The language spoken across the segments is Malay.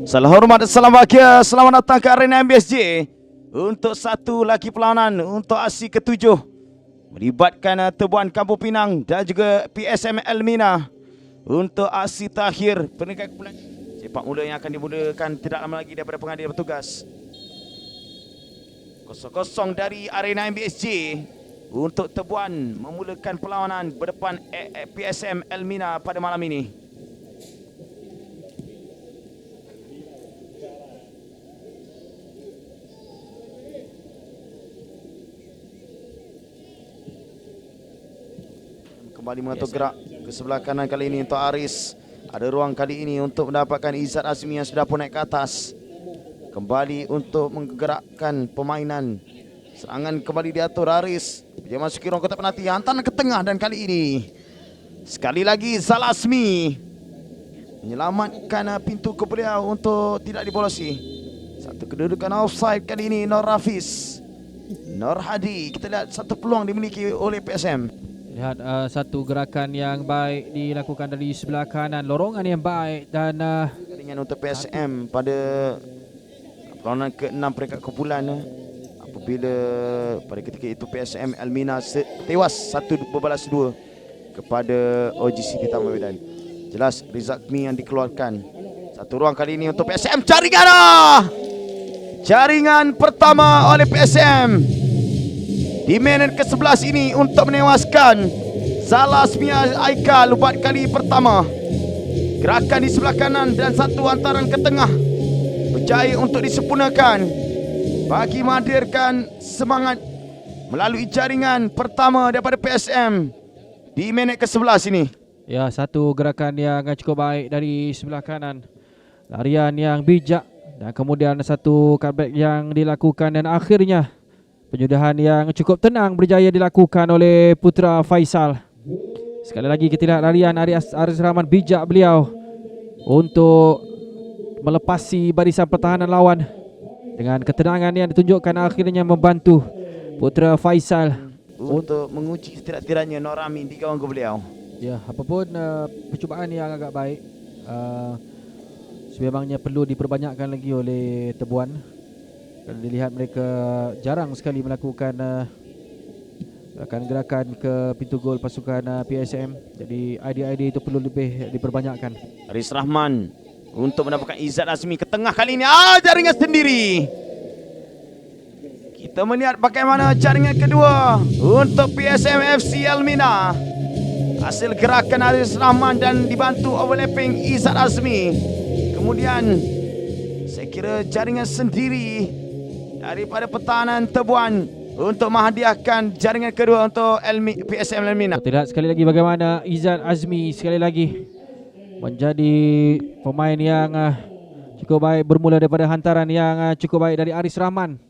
Salam hormat dan salam bahagia. Selamat datang ke arena MBSJ untuk satu lagi perlawanan untuk aksi ke-7 melibatkan Tebuan Kampung Pinang dan juga PSM Elmina untuk aksi terakhir peringkat kumpulan. Sepak bola yang akan dimulakan tidak lama lagi daripada pengadil bertugas. 0-0 dari arena MBSJ untuk Tebuan memulakan perlawanan berdepan PSM Elmina pada malam ini. Kembali mengatur gerak ke sebelah kanan kali ini untuk Aris. Ada ruang kali ini untuk mendapatkan Izzat Azmi yang sudah pun naik ke atas. Kembali untuk menggerakkan permainan. Serangan kembali diatur Aris. Dia masuki ruang kotak penalti. Hantaran ke tengah dan kali ini sekali lagi Zalasmi menyelamatkan pintu ke beliau untuk tidak dibolosi. Satu kedudukan offside kali ini Nur Rafiz. Nur Hadi. Kita lihat satu peluang dimiliki oleh PSM. Lihat satu gerakan yang baik dilakukan dari sebelah kanan, lorongan yang baik dan dengan untuk PSM pada perlawanan ke-6 peringkat kumpulan apabila pada ketika itu PSM Elmina tewas 1-2 kepada OGC Pita Medan. Jelas Rizakmi yang dikeluarkan. Satu ruang kali ini untuk PSM, jaringan pertama oleh PSM di minit ke-11 ini untuk menewaskan Zalasmia Aikal buat kali pertama. Gerakan di sebelah kanan dan satu hantaran ke tengah berjaya untuk disempurnakan bagi menghadirkan semangat melalui jaringan pertama daripada PSM di minit ke-11 ini. Ya, satu gerakan yang cukup baik dari sebelah kanan, larian yang bijak dan kemudian satu cutback yang dilakukan dan akhirnya penyudahan yang cukup tenang berjaya dilakukan oleh Putra Faisal. Sekali lagi kita lihat larian Aris Rahman, bijak beliau untuk melepasi barisan pertahanan lawan dengan ketenangan yang ditunjukkan akhirnya membantu Putra Faisal untuk menguji setidak-tidaknya Nur Amin di gawang ke beliau. Ya, apapun percubaan yang agak baik sememangnya perlu diperbanyakkan lagi oleh Tebuan. Kalau dilihat mereka jarang sekali melakukan gerakan ke pintu gol pasukan PSM. Jadi idea-idea itu perlu lebih diperbanyakkan. Aris Rahman untuk mendapatkan Izzat Azmi ke tengah kali ini. Jaringan sendiri. Kita melihat bagaimana jaringan kedua untuk PSM FC Elmina. Hasil gerakan Aris Rahman dan dibantu overlapping Izzat Azmi. Kemudian saya kira jaringan sendiri daripada pertahanan Tebuan untuk menghadiahkan jaringan kedua untuk PSM Elmina. Kita lihat sekali lagi bagaimana Izzat Azmi sekali lagi menjadi pemain yang cukup baik, bermula daripada hantaran yang cukup baik dari Aris Rahman.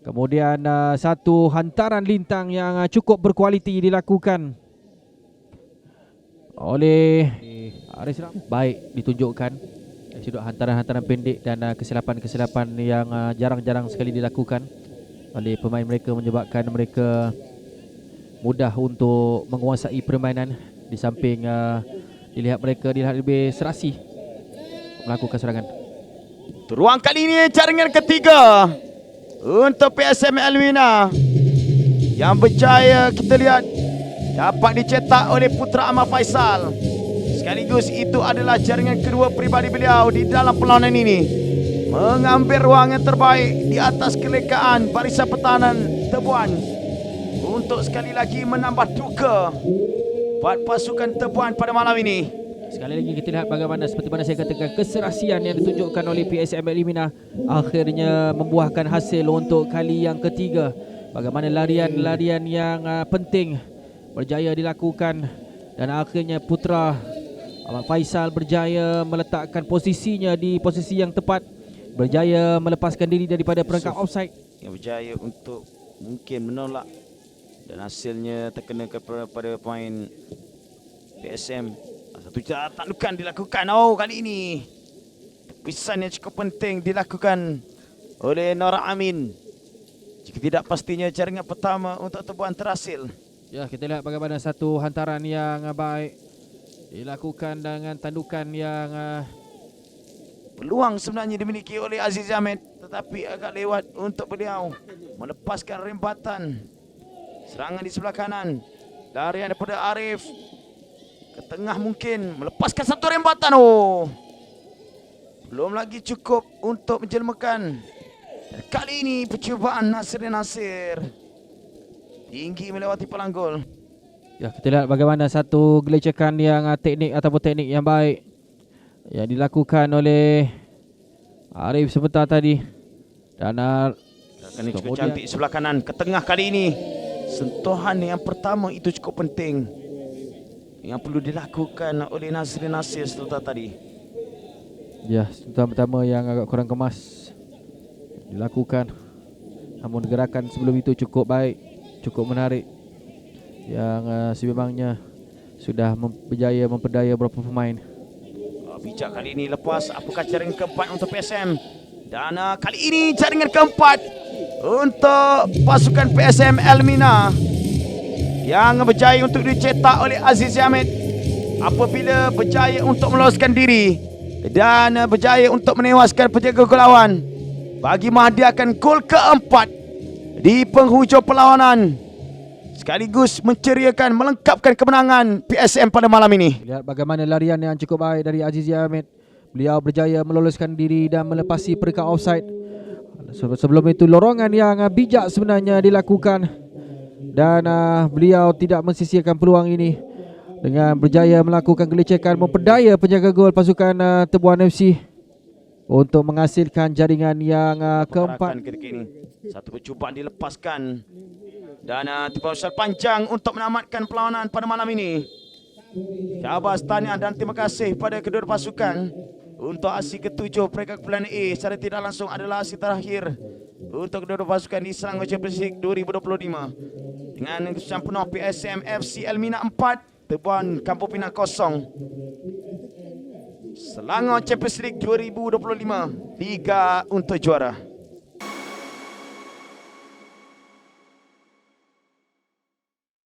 Kemudian satu hantaran lintang yang cukup berkualiti dilakukan oleh Aris Rahman. Baik ditunjukkan sudut hantaran-hantaran pendek dan kesilapan-kesilapan yang jarang-jarang sekali dilakukan oleh pemain mereka, menyebabkan mereka mudah untuk menguasai permainan. Di samping dilihat mereka lebih serasi melakukan serangan. Ruang kali ini jaringan ketiga untuk PSM Elmina yang berjaya kita lihat dapat dicetak oleh Putra Ahmad Faisal. Sekaligus itu adalah jaringan kedua peribadi beliau di dalam perlawanan ini, mengambil ruang yang terbaik di atas kelekaan barisan pertahanan Tebuan untuk sekali lagi menambah duka buat pasukan Tebuan pada malam ini. Sekali lagi kita lihat bagaimana, seperti mana saya katakan, keserasian yang ditunjukkan oleh PSM Elmina akhirnya membuahkan hasil untuk kali yang ketiga. Bagaimana larian-larian yang penting berjaya dilakukan dan akhirnya Putra Ahmad Faisal berjaya meletakkan posisinya di posisi yang tepat, berjaya melepaskan diri daripada perangkap offside. Yang berjaya untuk mungkin menolak dan hasilnya terkena kepada pemain PSM. Satu taklukan dilakukan kali ini. Tepisan yang cukup penting dilakukan oleh Nur Amin. Jika tidak, pastinya jaringan pertama untuk Tebuan terhasil. Ya, kita lihat bagaimana satu hantaran yang baik dilakukan dengan tandukan yang Peluang sebenarnya dimiliki oleh Aziz Ahmed, tetapi agak lewat untuk beliau melepaskan rembatan. Serangan di sebelah kanan, larian daripada Arif ke tengah, mungkin melepaskan satu rembatan. Belum lagi cukup untuk menjelmakan. Dan kali ini percubaan Nasir tinggi melewati pelanggul. ya, kita lihat bagaimana satu gelecekan yang teknik yang baik yang dilakukan oleh Arif sebentar tadi. Dan Gerakan cukup cantik sebelah kanan ke tengah kali ini. Sentuhan yang pertama itu cukup penting yang perlu dilakukan oleh Nasir sebentar tadi. ya, sentuhan pertama yang agak kurang kemas dilakukan. Namun gerakan sebelum itu cukup baik, cukup menarik, yang sememangnya sudah berjaya memperdaya beberapa pemain. Bijak kali ini lepas. Apakah jaringan keempat untuk PSM? Dan kali ini jaringan keempat untuk pasukan PSM Elmina yang berjaya untuk dicetak oleh Aziz Ahmed apabila berjaya untuk meloloskan diri dan berjaya untuk menewaskan penjaga gol lawan bagi menghadiahkan gol keempat di penghujung perlawanan, sekaligus menceriakan, melengkapkan kemenangan PSM pada malam ini. Lihat bagaimana larian yang cukup baik dari Aziz Ahmed. Beliau berjaya meloloskan diri dan melepasi peringkat offside. Sebelum itu lorongan yang bijak sebenarnya dilakukan, dan beliau tidak mensisihkan peluang ini dengan berjaya melakukan gelecekan, memperdaya penjaga gol pasukan Tebuan FC untuk menghasilkan jaringan yang keempat. Ketika ini satu percubaan dilepaskan dan tebasan panjang untuk menamatkan perlawanan pada malam ini. Syabas, tahniah dan terima kasih pada kedua pasukan untuk aksi ke-7 peringkat kumpulan A. Secara tidak langsung adalah aksi terakhir untuk kedua pasukan di Selangor Champions League 2025 dengan keputusan penuh PSM FC Elmina 4, Tebuan Kampung Pinang 0. Selangor Champions League 2025, Liga untuk juara.